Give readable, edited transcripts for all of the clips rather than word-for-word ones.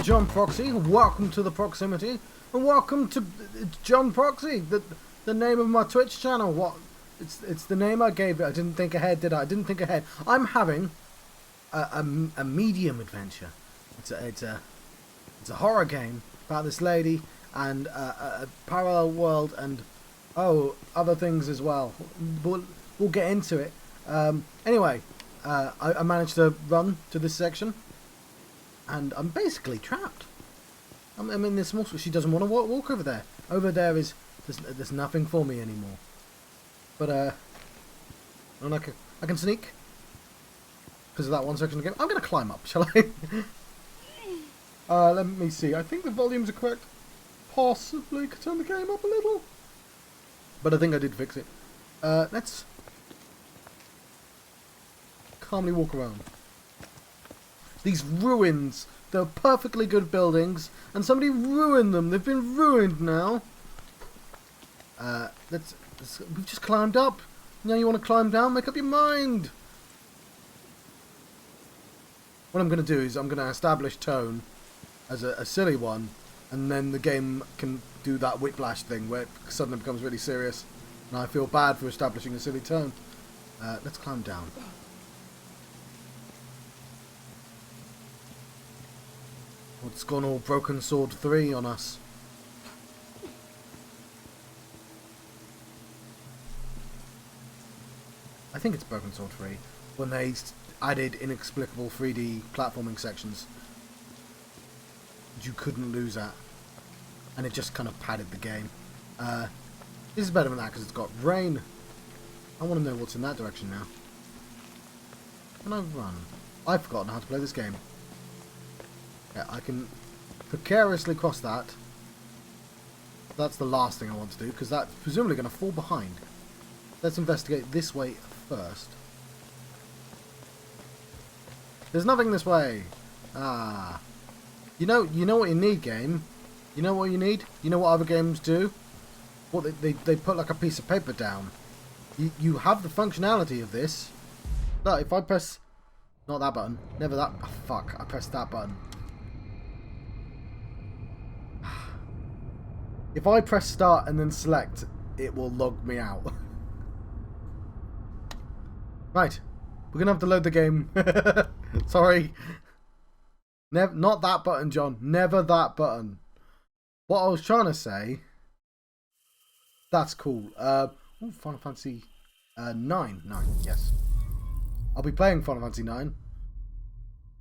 John Proxy. Welcome to the proximity, and welcome to John Proxy, the name of my Twitch channel. What? It's the name I gave it. I didn't think ahead, did I? I didn't think ahead. I'm having a medium adventure. It's a horror game about this lady and a parallel world and other things as well. We'll get into it. Anyway, I managed to run to this section, and I'm basically trapped. I'm in this small. She doesn't want to walk over there. Over there there's nothing for me anymore. But I can sneak because of that one section of the game. I'm gonna climb up, shall I? Let me see. I think the volumes are correct. Possibly could turn the game up a little, but I think I did fix it. Let's calmly walk around. These ruins, they're perfectly good buildings, and somebody ruined them. They've been ruined now. We've just climbed up. Now you want to climb down? Make up your mind. What I'm going to do is I'm going to establish tone as a silly one, and then the game can do that whiplash thing where it suddenly becomes really serious, and I feel bad for establishing a silly tone. Let's climb down. It's gone all Broken Sword 3 on us. I think it's Broken Sword 3 when they added inexplicable 3D platforming sections you couldn't lose at, and it just kind of padded the game. This is better than that because it's got rain. I want to know what's in that direction now. Can I run? I've forgotten how to play this game. Yeah, I can precariously cross that. That's the last thing I want to do, because that's presumably going to fall behind. Let's investigate this way first. There's nothing this way. Ah. You know what you need, game? You know what you need? You know what other games do? What they put like a piece of paper down. You have the functionality of this. But if I press... Not that button. Never that... Oh, fuck. I pressed that button. If I press start and then select, it will log me out. Right. We're going to have to load the game. Sorry. Not that button, John. Never that button. What I was trying to say... That's cool. Ooh, Final Fantasy 9. Yes. I'll be playing Final Fantasy 9.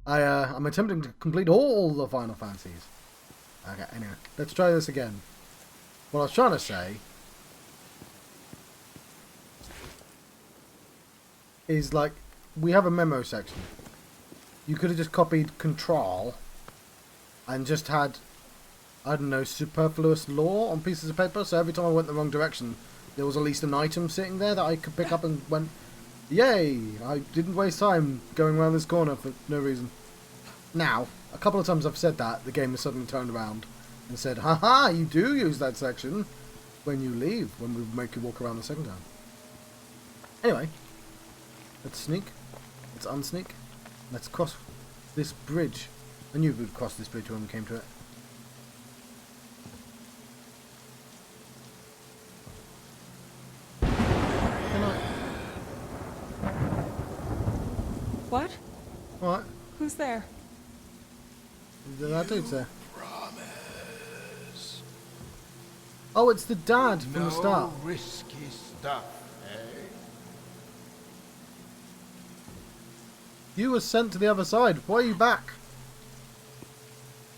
I'm attempting to complete all the Final Fantasies. Okay, anyway. Let's try this again. What I was trying to say is, like, we have a memo section. You could have just copied Control and just had, I don't know, superfluous lore on pieces of paper, so every time I went the wrong direction there was at least an item sitting there that I could pick up and went, yay, I didn't waste time going around this corner for no reason. Now, a couple of times I've said that, the game has suddenly turned around and said, haha, you do use that section when you leave, when we make you walk around the second time. Anyway, let's sneak, let's unsneak, let's cross this bridge. I knew we'd cross this bridge when we came to it. What? What? Who's there? That dude's there. Oh, it's the dad from the start. No risky stuff, eh? You were sent to the other side. Why are you back?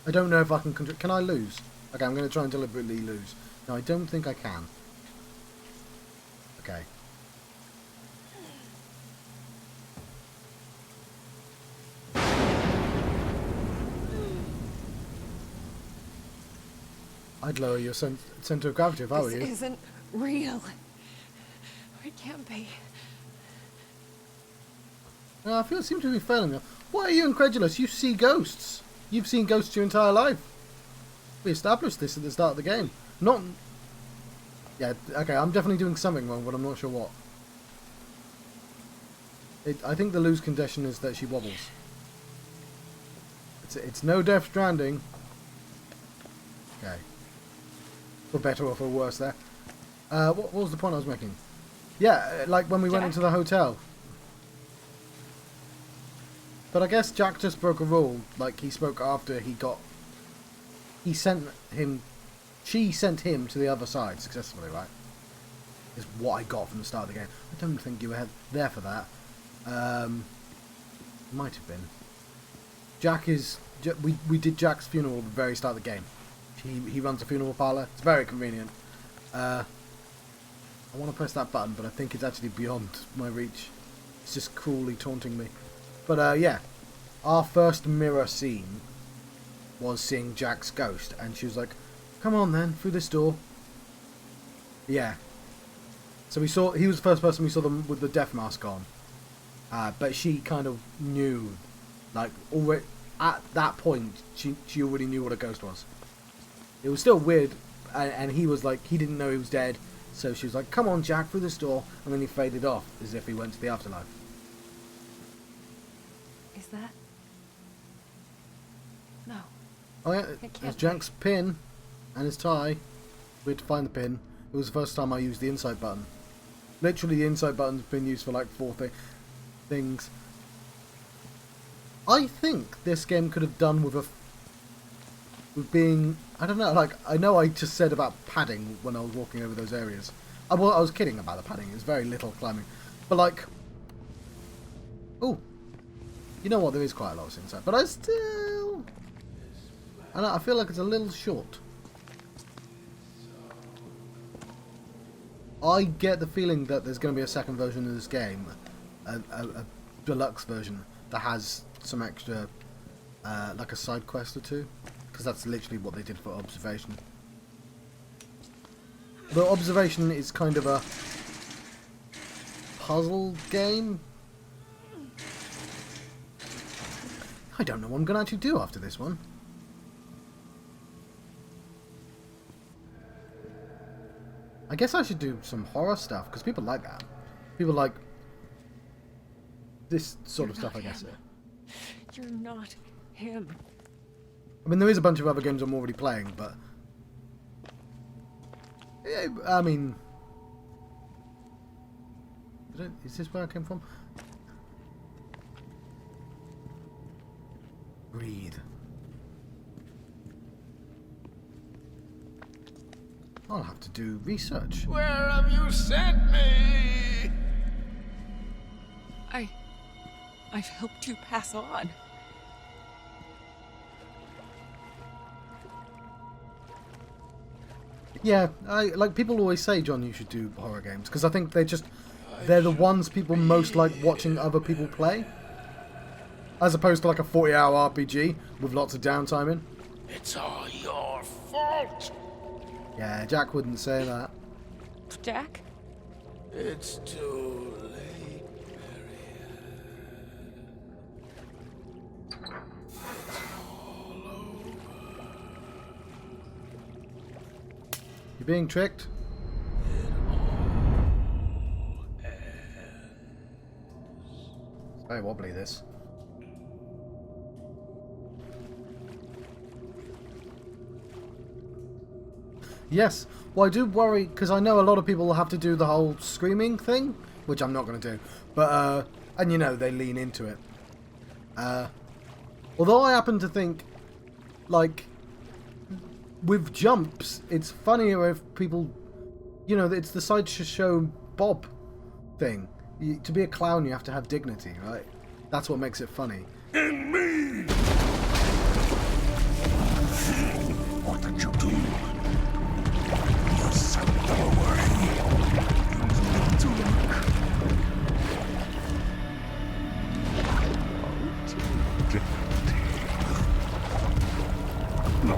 I don't know if I can... Can I lose? Okay, I'm going to try and deliberately lose. No, I don't think I can. Okay. I'd lower your center of gravity if I were you. This isn't real. It can't be. I seem to be failing. Why are you incredulous? You see ghosts. You've seen ghosts your entire life. We established this at the start of the game. Not... Yeah, okay, I'm definitely doing something wrong, but I'm not sure what. I think the lose condition is that she wobbles. It's no Death Stranding. Okay. For better or for worse there. What was the point I was making? Yeah, like when we went Jack? into the hotel. But I guess Jack just broke a rule. Like, he spoke after he got... He sent him... She sent him to the other side successfully, right? Is what I got from the start of the game. I don't think you were there for that. Might have been. Jack is... We did Jack's funeral at the very start of the game. He runs a funeral parlour. It's very convenient. I want to press that button, but I think it's actually beyond my reach. It's just cruelly taunting me. But yeah, our first mirror scene was seeing Jack's ghost, and she was like, "Come on then, through this door." Yeah. So he was the first person we saw them with the death mask on. But she kind of knew, like, already at that point, she already knew what a ghost was. It was still weird, and he was like, he didn't know he was dead, so she was like, "Come on, Jack, through this door," and then he faded off as if he went to the afterlife. Is that? No. Oh yeah, It can't there's be. Jack's pin and his tie. We had to find the pin. It was the first time I used the insight button. Literally, the insight button's been used for like 4 things. I think this game could have done with being, I don't know, like, I know I just said about padding when I was walking over those areas. I was kidding about the padding. It's very little climbing, but like, oh, you know what? There is quite a lot of insight, but I feel like it's a little short. I get the feeling that there's going to be a second version of this game, a deluxe version that has some extra, like a side quest or two, because that's literally what they did for Observation. The Observation is kind of a puzzle game. I don't know what I'm going to actually do after this one. I guess I should do some horror stuff, because people like that. People like this sort of You're stuff, not I guess. him. You're not him. I mean, there is a bunch of other games I'm already playing, but... yeah, I mean... Is this where I came from? Breathe. I'll have to do research. Where have you sent me? I've helped you pass on. Yeah, like people always say, John, you should do horror games, because I think they're the ones people most like watching other people play, as opposed to like a 40-hour RPG with lots of downtime in. It's all your fault. Yeah, Jack wouldn't say that. Jack? It's too late, You're being tricked. It's very wobbly, this. Yes, well I do worry, because I know a lot of people will have to do the whole screaming thing, which I'm not going to do, but, and you know, they lean into it. Although I happen to think, like, with jumps, it's funnier if people, you know, it's the sideshow Bob thing. To be a clown, you have to have dignity, right? That's what makes it funny. In me! What did you do? You sent them away. You took. No.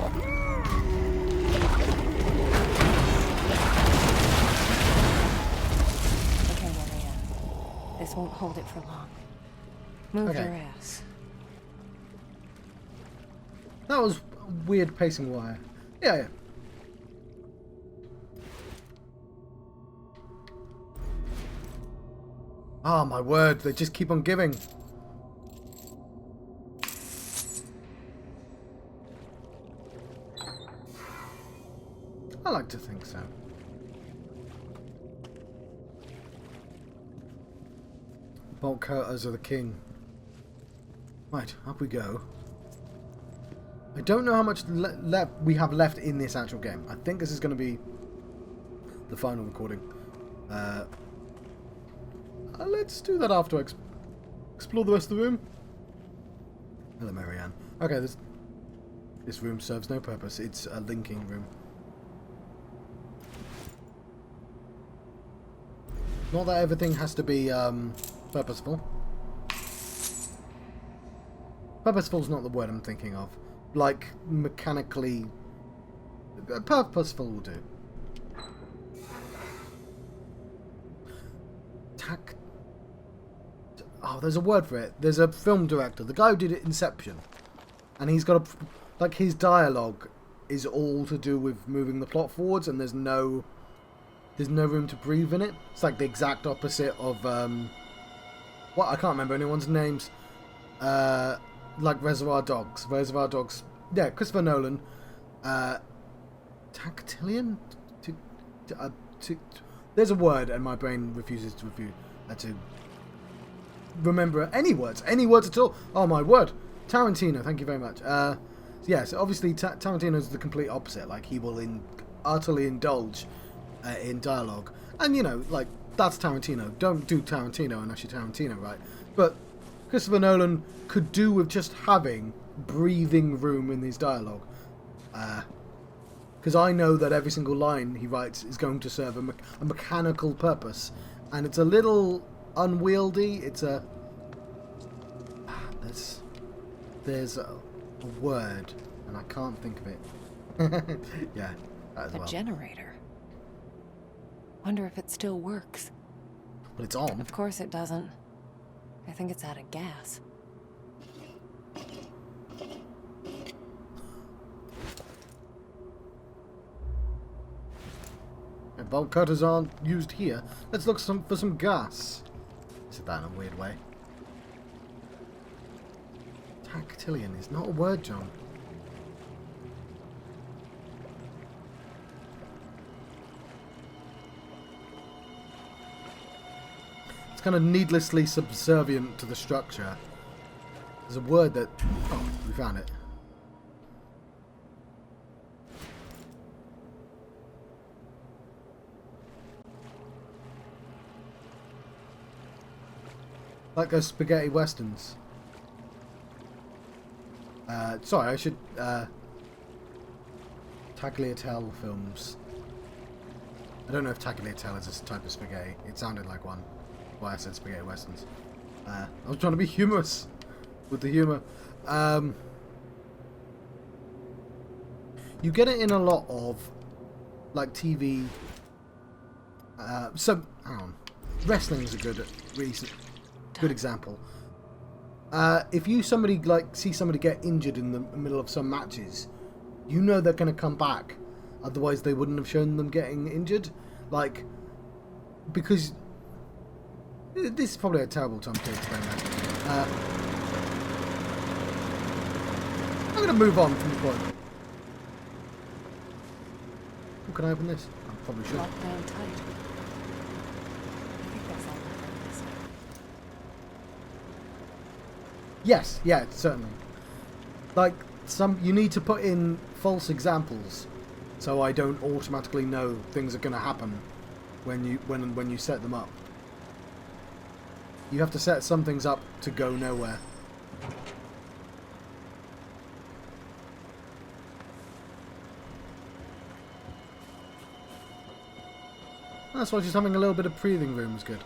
Okay, Maria. This won't hold it for long. Move Okay. your ass. That was weird pacing wire. Yeah. Oh my word, they just keep on giving. I like to think so. Bolt cutters are the king. Right, up we go. I don't know how much we have left in this actual game. I think this is going to be the final recording. Let's do that after I explore the rest of the room. Hello, Marianne. Okay, this room serves no purpose. It's a linking room. Not that everything has to be purposeful. Purposeful's not the word I'm thinking of. Like, mechanically... Purposeful will do. Oh, there's a word for it. There's a film director. The guy who did Inception. And he's got a... Like, his dialogue is all to do with moving the plot forwards, and there's no room to breathe in it. It's like the exact opposite of... What? I can't remember anyone's names. Like Reservoir Dogs. Reservoir Dogs. Yeah, Christopher Nolan. Tactillion? There's a word, and my brain refuses to remember any words at all. Oh my word. Tarantino, thank you very much. Yeah, so obviously Tarantino's the complete opposite. Like, he will utterly indulge in dialogue. And, you know, like, that's Tarantino. Don't do Tarantino unless you're Tarantino, right? But Christopher Nolan could do with just having breathing room in his dialogue. Because I know that every single line he writes is going to serve a mechanical purpose. And it's a little unwieldy. It's a... There's a word, and I can't think of it. Yeah, that as well. A generator. Wonder if it still works. Well, it's on. Of course it doesn't. I think it's out of gas. If bolt cutters aren't used here, let's look for some gas. I said that in a weird way. Tactillion is not a word, John. It's kind of needlessly subservient to the structure. There's a word that... Oh, we found it. Like those spaghetti westerns. Sorry, I should... Tagliatelle films. I don't know if tagliatelle is a type of spaghetti. It sounded like one. Why I said spaghetti westerns. I was trying to be humorous with the humour. You get it in a lot of, like, TV... hang on. Wrestling is a good example. If you see somebody get injured in the middle of some matches, you know they're going to come back. Otherwise, they wouldn't have shown them getting injured. Like, because this is probably a terrible time to explain that. I'm going to move on from the point. Oh, can I open this? I probably should. Locked down tight. I think that's all I have to say. Yes, yeah, certainly. Like, you need to put in false examples, so I don't automatically know things are going to happen when you set them up. You have to set some things up to go nowhere. That's why just having a little bit of breathing room is good.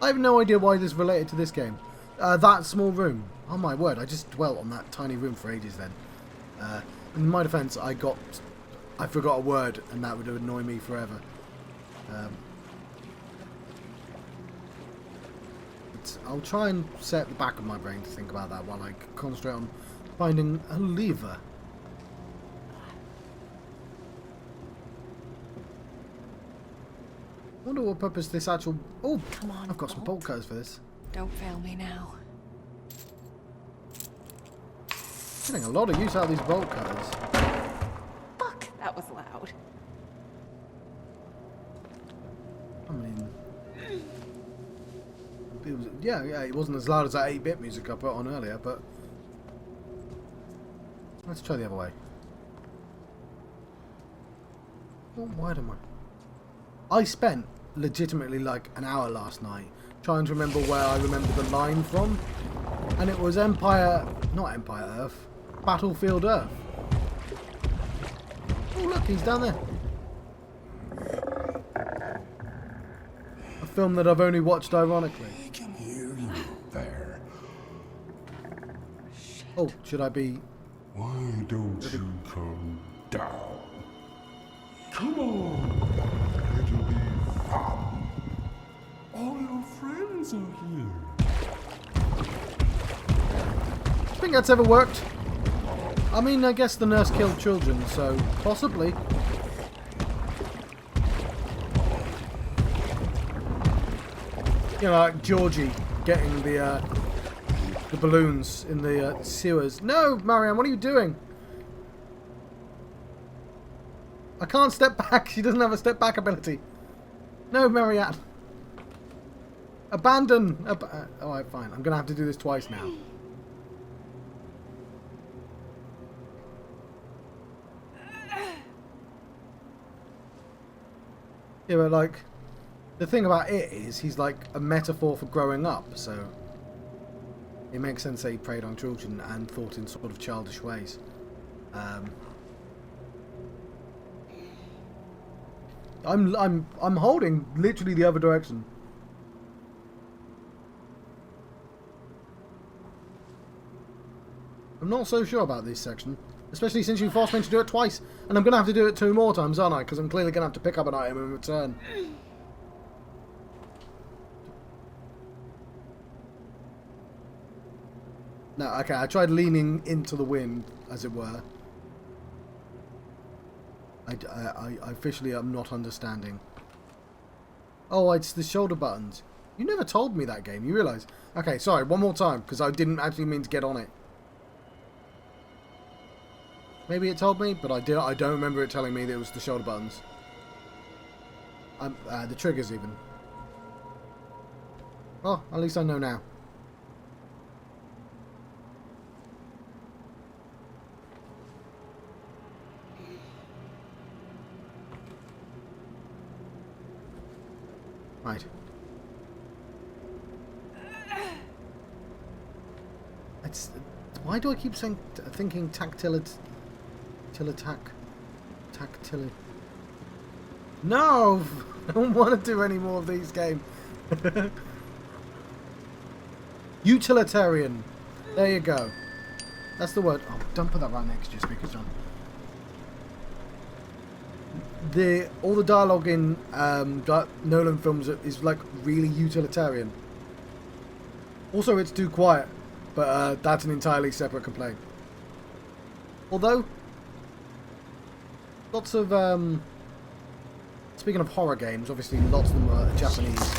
I have no idea why this related to this game. That small room. Oh my word, I just dwelt on that tiny room for ages then. In my defense, I forgot a word, and that would annoy me forever. I'll try and set the back of my brain to think about that while I concentrate on finding a lever. I wonder what purpose this actual... Oh, come on, I've got some bolt cutters for this. Don't fail me now. Getting a lot of use out of these bolt cutters. Fuck, that was loud. I mean, it was, yeah, it wasn't as loud as that 8-bit music I put on earlier, but let's try the other way. Oh, why am I spent legitimately like an hour last night trying to remember where I remember the line from, and it was not Empire Earth, Battlefield Earth. Oh look, he's down there. A film that I've only watched ironically. I can hear you there. Oh, should I be... Why don't you come down? Come on, it'll be fun. All your friends are here. I think that's ever worked. I mean, I guess the nurse killed children, so possibly. You know, like Georgie getting the balloons in the sewers. No, Marianne, what are you doing? I can't step back. She doesn't have a step back ability. No, Marianne. Abandon. Alright, fine. I'm going to have to do this twice now. Yeah, but like, the thing about it is he's like a metaphor for growing up, so it makes sense that he preyed on children and thought in sort of childish ways. I'm holding literally the other direction. I'm not so sure about this section, especially since you forced me to do it twice, and I'm going to have to do it 2 more times, aren't I? Because I'm clearly going to have to pick up an item and return. No, okay, I tried leaning into the wind, as it were. I officially am not understanding. Oh, it's the shoulder buttons. You never told me that game, you realise? Okay, sorry, one more time, because I didn't actually mean to get on it. Maybe it told me, but I don't remember it telling me that it was the shoulder buttons. The triggers even. Well, at least I know now. Right. It's... Why do I keep saying... thinking tactile... Tactile... No! I don't want to do any more of these games. Utilitarian. There you go. That's the word. Oh, don't put that right next to your speakers, John. All the dialogue in Nolan films is like really utilitarian. Also, it's too quiet, but that's an entirely separate complaint. Although, lots of speaking of horror games, obviously lots of them are Japanese.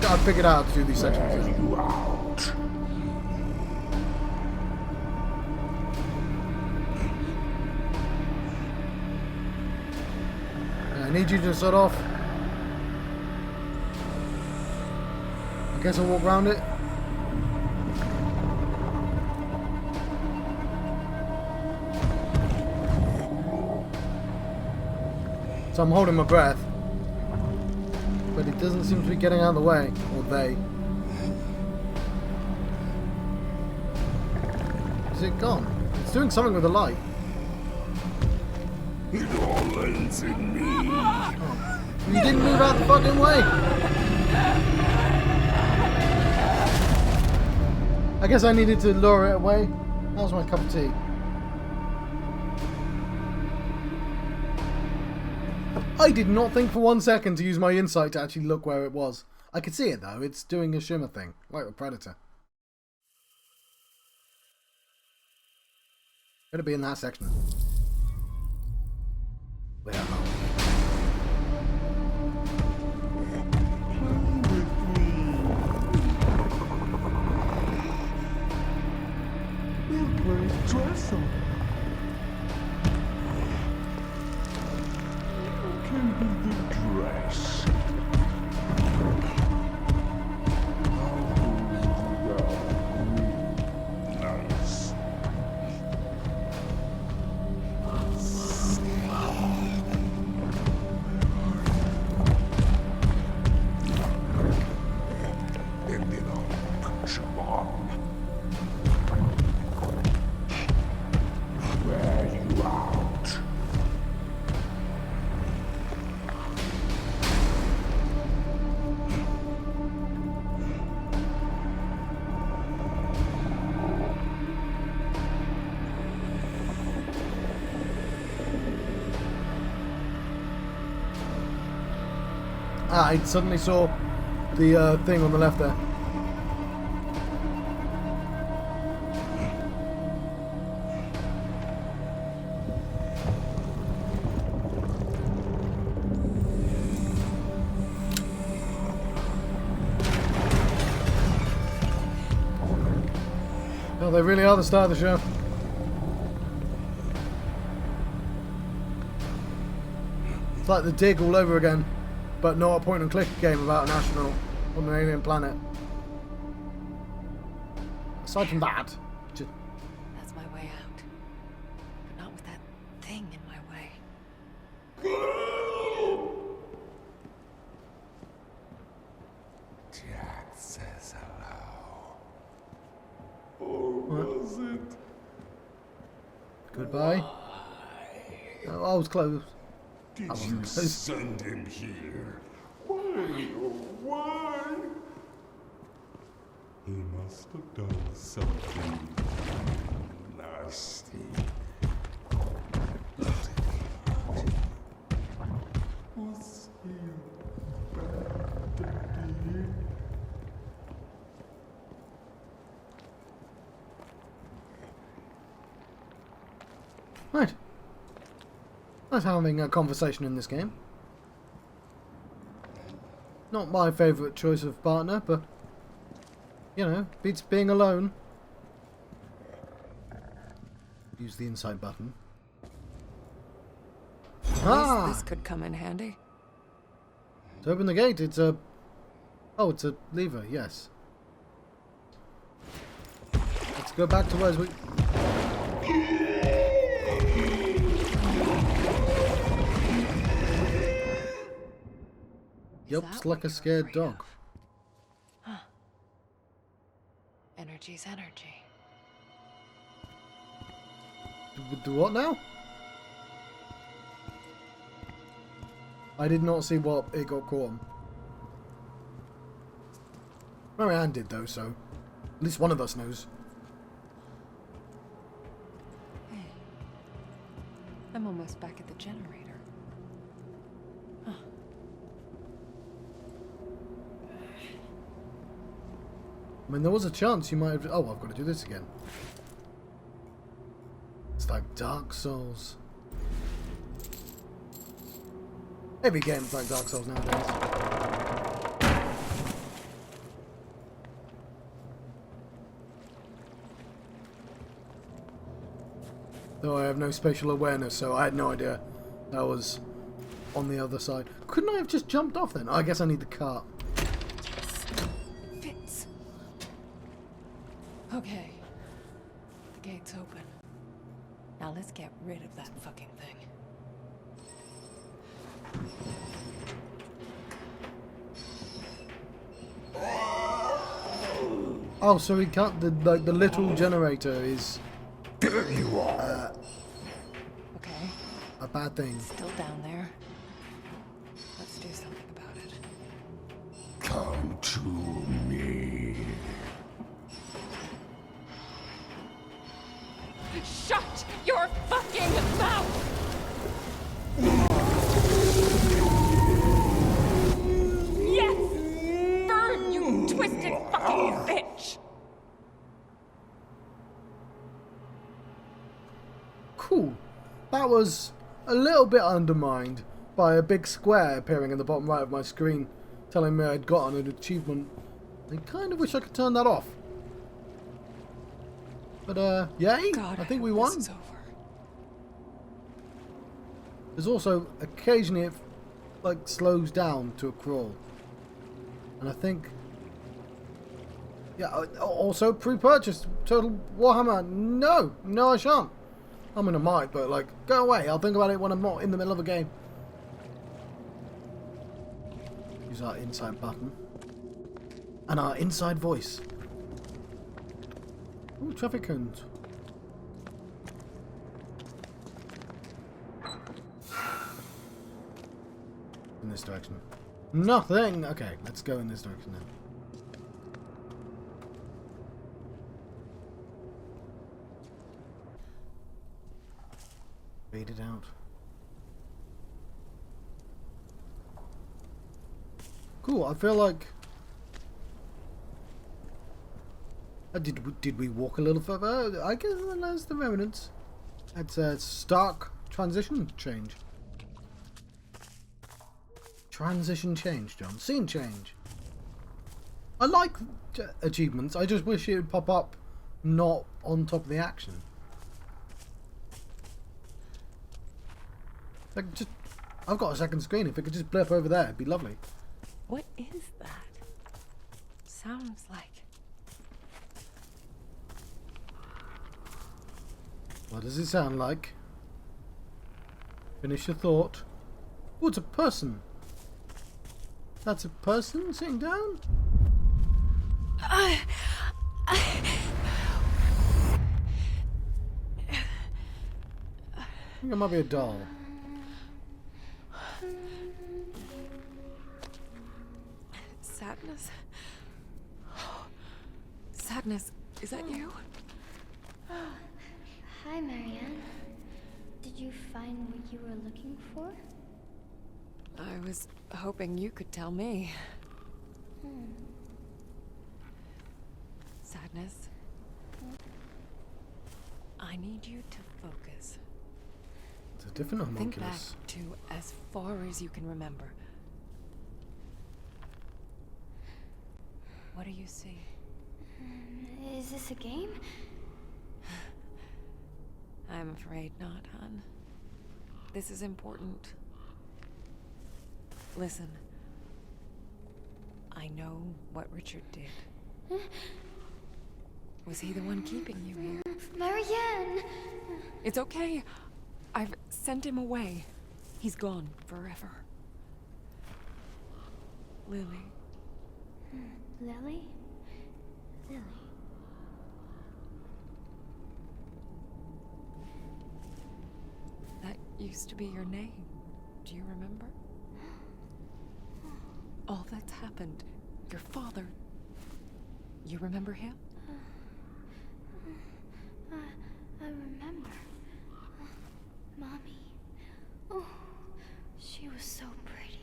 I figured out how to do these sections. You out. I need you to start off. I guess I'll walk around it. So I'm holding my breath. But it doesn't seem to be getting out of the way. Or they. Is it gone? It's doing something with the light. It all ends in me. Oh. You didn't move out the fucking way! I guess I needed to lure it away. That was my cup of tea. I did not think for 1 second to use my insight to actually look where it was. I could see it though, it's doing a shimmer thing, like the Predator. Better be in that section. Where am I? Dress up. Can be the dress. Nice. And then I'll put you on. Wear you out. Ah, I suddenly saw the thing on the left there. Oh, they really are the star of the show. It's like The Dig all over again, but not a point-and-click game about an astronaut on an alien planet. Aside from that, just... That's my way out. But not with that thing in my way. Jack says hello. Or was it? Goodbye. Oh, I was close. Did wasn't you close. send him here? Why, oh why? He must have done something nasty. Was he a bad daddy? Right. Nice having a conversation in this game. Not my favourite choice of partner, but, you know, beats being alone. Use the insight button. Ah! This could come in handy. To open the gate, it's a... Oh, it's a lever, yes. Let's go back to where we... Yelps like a scared dog. Huh. Energy's energy. Do what now? I did not see what it got caught on. Marianne did though, so at least one of us knows. Hey. I'm almost back at the generator. Huh. I mean, there was a chance you might have... Oh, I've got to do this again. It's like Dark Souls. Every game's like Dark Souls nowadays. Though I have no spatial awareness, so I had no idea that was on the other side. Couldn't I have just jumped off then? I guess I need the cart. Fits. Okay. The gate's open. Now let's get rid of that fucking thing. Oh, so he can't... The little generator is There you are. Okay, A bad thing. still down there. Let's do something about it. Come to me. Shut your fucking mouth! Yes! Burn, you twisted fucking bitch! Cool. That was a little bit undermined by a big square appearing in the bottom right of my screen telling me I'd gotten an achievement. I kind of wish I could turn that off. But, yay! God, I think we hope won. This is over. There's also, occasionally it, like, slows down to a crawl. And I think... Yeah, also pre-purchased Total Warhammer. No! No, I shan't. I mean, I might, but, like, go away. I'll think about it when I'm not in the middle of a game. Use our inside button. And our inside voice. Ooh, traffic cones. In this direction. Nothing! Okay, let's go in this direction now. Fade it out. Cool, I feel like... did we walk a little further? I guess there's the remnants. It's a stark transition change. Transition change, John. Scene change. I like achievements. I just wish it would pop up not on top of the action. Like, just... I've got a second screen. If it could just blip over there, it'd be lovely. What is that? Sounds like... What does it sound like? Finish your thought. Oh, it's a person. That's a person sitting down? I think it might be a doll. Sadness? Sadness, is that you? Hi, Marianne. Did you find what you were looking for? I was hoping you could tell me. Sadness. I need you to focus. It's a different Think back homunculus. to as far as you can remember. What do you see? Is this a game? I'm afraid not, hon. This is important. Listen. I know what Richard did. Was he the one keeping you here? Marianne! It's okay. I've sent him away. He's gone forever. Lily. Lily? Lily. That used to be your name. Do you remember? All that's happened. Your father. You remember him? I remember. Mommy. Oh, she was so pretty.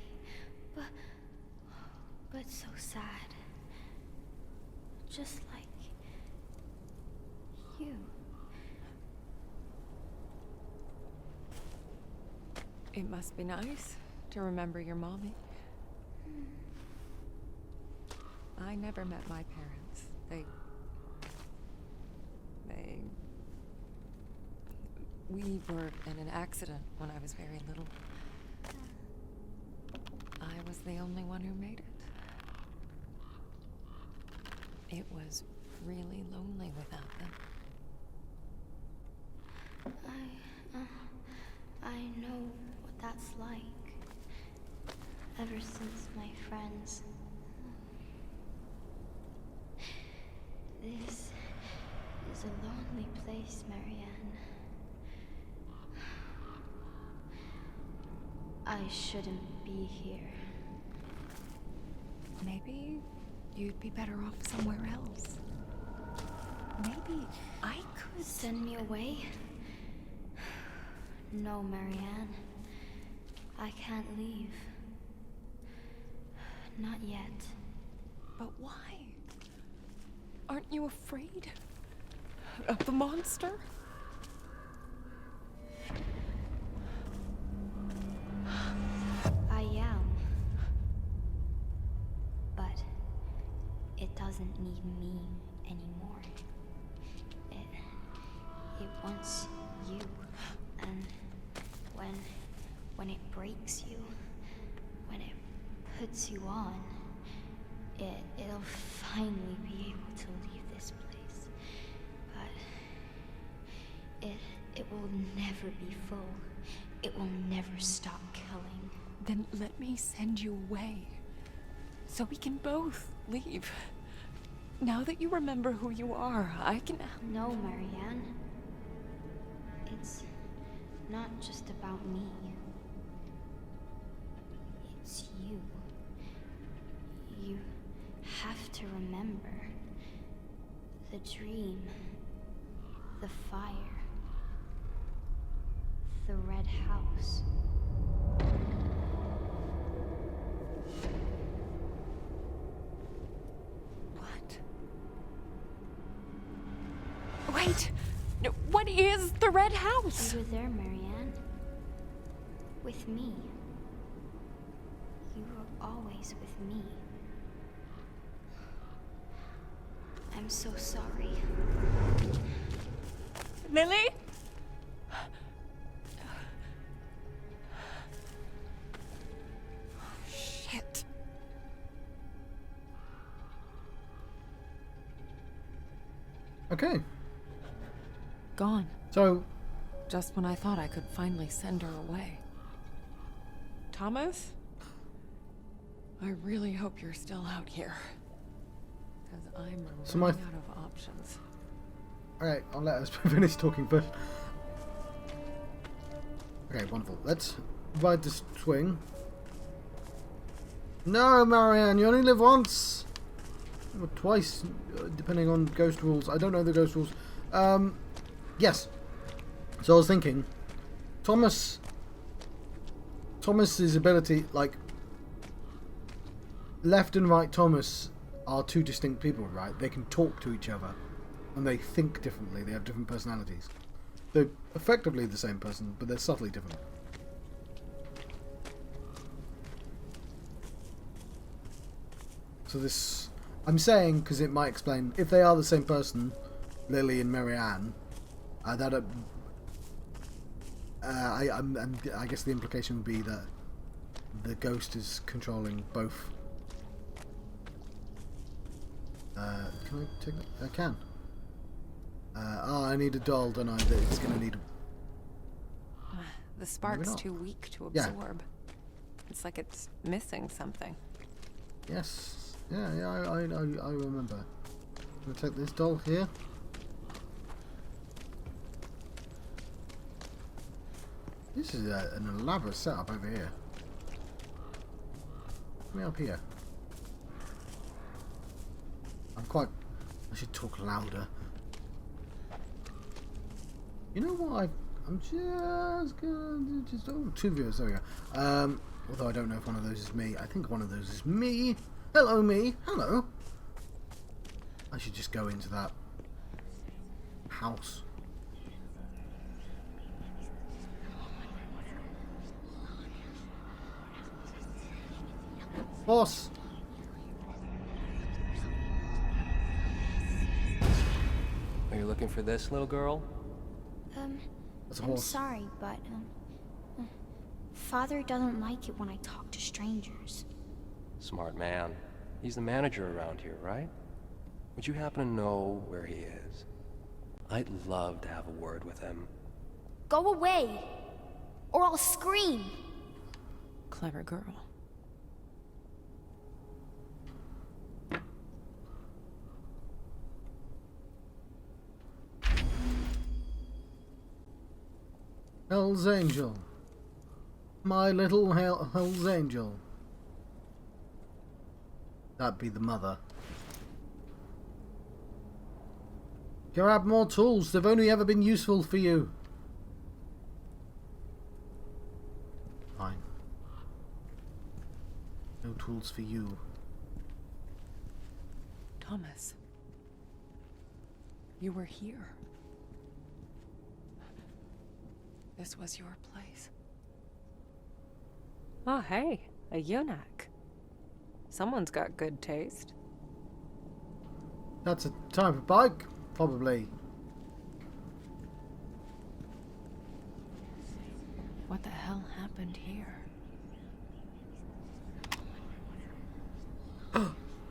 But so sad. Just like you. It must be nice to remember your mommy. I never met my parents. We were in an accident when I was very little. I was the only one who made it. It was really lonely without them. I know what that's like. Ever since my friends. This is is a lonely place, Marianne. I shouldn't be here. Maybe you'd be better off somewhere else. Maybe I could... Send me away? No, Marianne. I can't leave. Not yet. But why? Aren't you afraid of the monster? I am. But it doesn't need me anymore. It wants you. And when it breaks you, when it puts you on, it'll finally be able to leave this place. But it will never be full. It will never stop killing. Then let me send you away, so we can both leave. Now that you remember who you are, I can... No, Marianne. It's not just about me. It's you. You have to remember the dream, the fire, the red house. What? Wait! No, what is the red house? You were there, Marianne. With me. You were always with me. I'm so sorry. Lily? Shit. Okay. Gone. So, Just when I thought I could finally send her away. Thomas? I really hope you're still out here. Because I'm So running out of options. alright, I'll let us finish talking first. Okay, wonderful. Let's ride this swing. No, Marianne, you only live once! Or twice, depending on ghost rules. I don't know the ghost rules. Yes. So I was thinking, Thomas's ability, like, left and right Thomas are two distinct people, right? They can talk to each other, and they think differently. They have different personalities. They're effectively the same person, but they're subtly different. So this, I'm saying, because it might explain, if they are the same person, Lily and Marianne, that I guess the implication would be that the ghost is controlling both. Can I take that? I can. Oh, I need a doll, don't I? It's going to need a... The spark's not. too weak to Yeah. absorb. It's like it's missing something. Yes. Yeah, I remember. I'm going to take this doll here. This is an elaborate setup over here. Let me up here. I should talk louder. You know what? I'm just gonna oh, 2 viewers. There we go. Although I don't know if one of those is me. I think one of those is me. Hello, me. Hello. I should just go into that house. Boss. Are you looking for this little girl? That's a I'm horse. sorry, but Father doesn't like it when I talk to strangers. Smart man. He's the manager around here, right? Would you happen to know where he is? I'd love to have a word with him. Go away, or I'll scream. Clever girl. Hell's Angel. My little Hell's Angel. That'd be the mother. Grab more tools. They've only ever been useful for you. Fine. No tools for you. Thomas. You were here. This was your place. Oh, hey, a eunuch. Someone's got good taste. That's a type of bike, probably. What the hell happened here?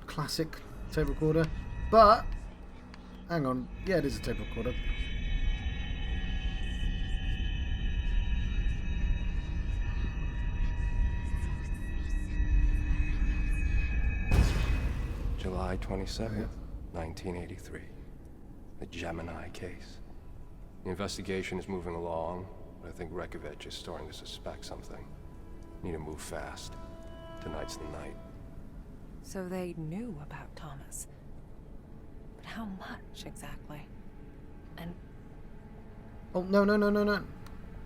Classic tape recorder. But, hang on. Yeah, it is a tape recorder. July 27th, 1983. The Gemini case. The investigation is moving along, but I think Rekovich is starting to suspect something. Need to move fast. Tonight's the night. So they knew about Thomas. But how much exactly? And Oh, no.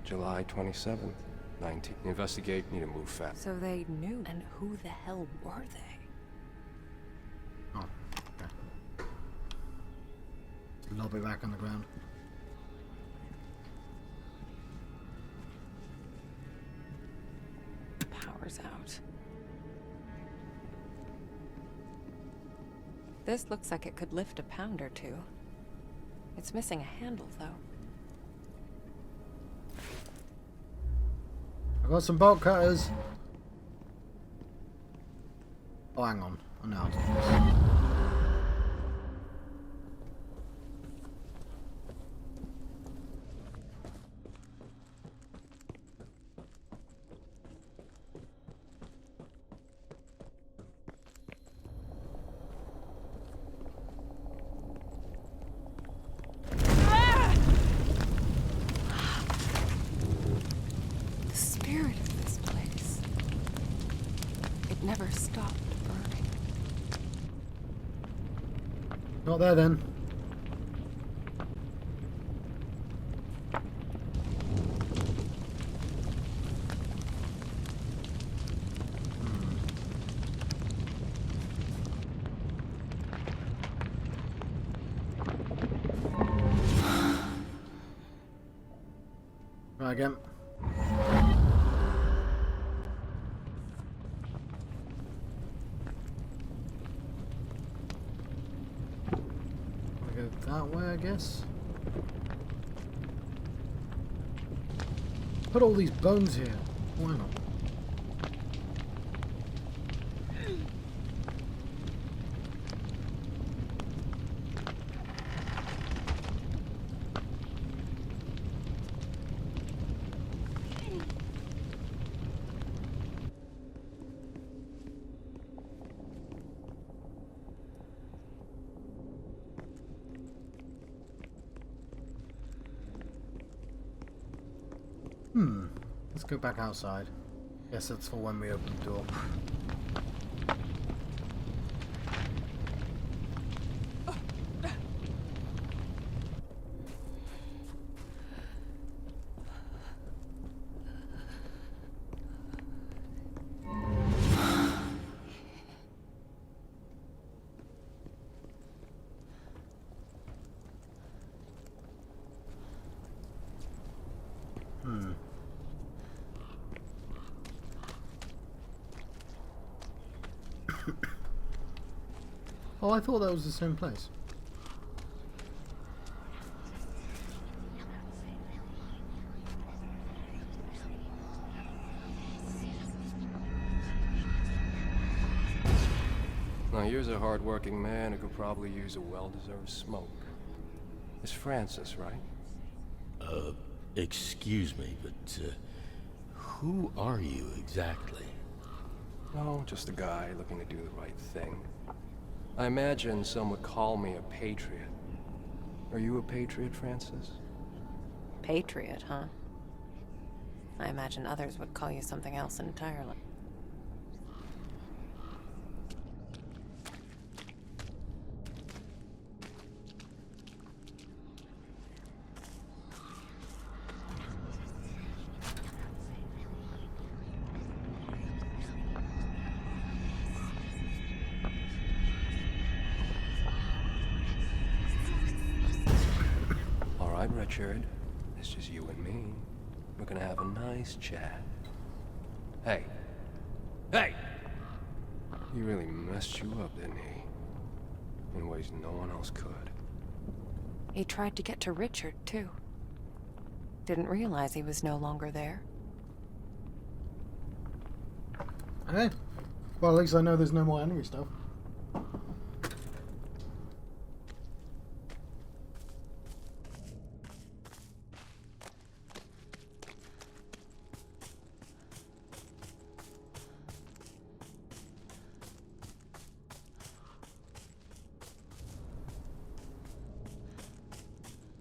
July 27th, 19... Investigate, need to move fast. so they knew. And who the hell were they? Oh, okay. Lob it back on the ground. Power's out. This looks like it could lift a pound or two. It's missing a handle, though. I've got some bolt cutters. Oh, hang on. I know how to do this. The spirit of this place. It never stopped burning. Not there then. Right again. Go that way, I guess. Put all these bones here. Why not? Let's go back outside. Guess that's for when we open the door. Oh, I thought that was the same place. Now, here's a hard-working man who could probably use a well-deserved smoke. It's Francis, right? Excuse me, but, who are you exactly? No, just a guy looking to do the right thing. I imagine some would call me a patriot. Are you a patriot, Francis? Patriot, huh? I imagine others would call you something else entirely. All right, Richard. It's just you and me. We're gonna have a nice chat. Hey. Hey! He really messed you up, didn't he? In ways no one else could. He tried to get to Richard, too. Didn't realize he was no longer there. Hey. Well, at least I know there's no more Henry stuff.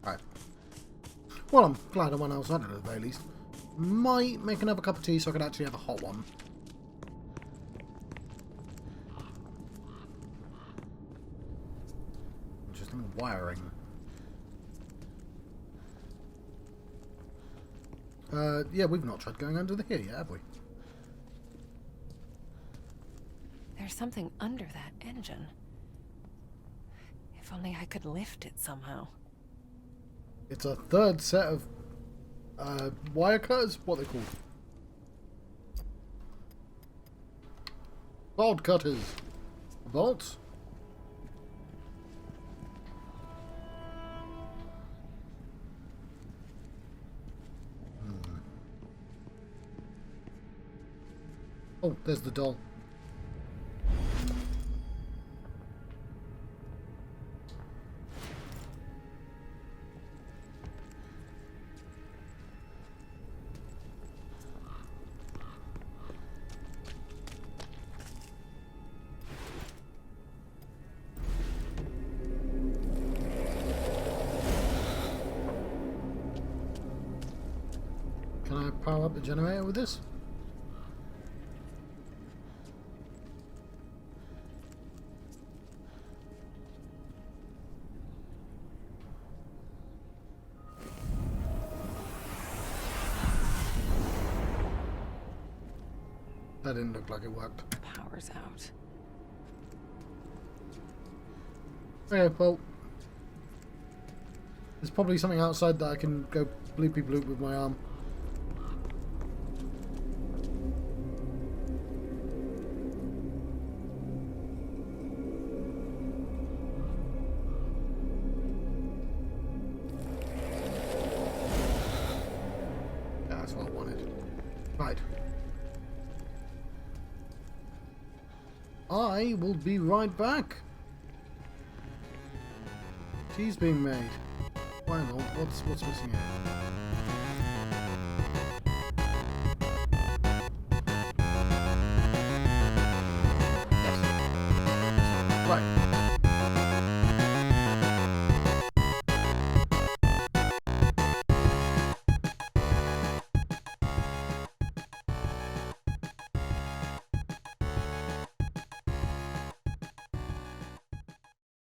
Right. Well, I'm glad I went outside at the very least. Might make another cup of tea so I can actually have a hot one. Interesting wiring. Yeah, we've not tried going under here yet, have we? There's something under that engine. If only I could lift it somehow. It's a third set of wire cutters. What are they called? Bolt cutters. Bolts. Oh, there's the doll. Can I power up the generator with this? That didn't look like it worked. Power's out. Okay, well, there's probably something outside that I can go bloopy bloop with my arm. Yeah, that's what I wanted. Right. I will be right back. Tea's being made. Why not? What's missing here?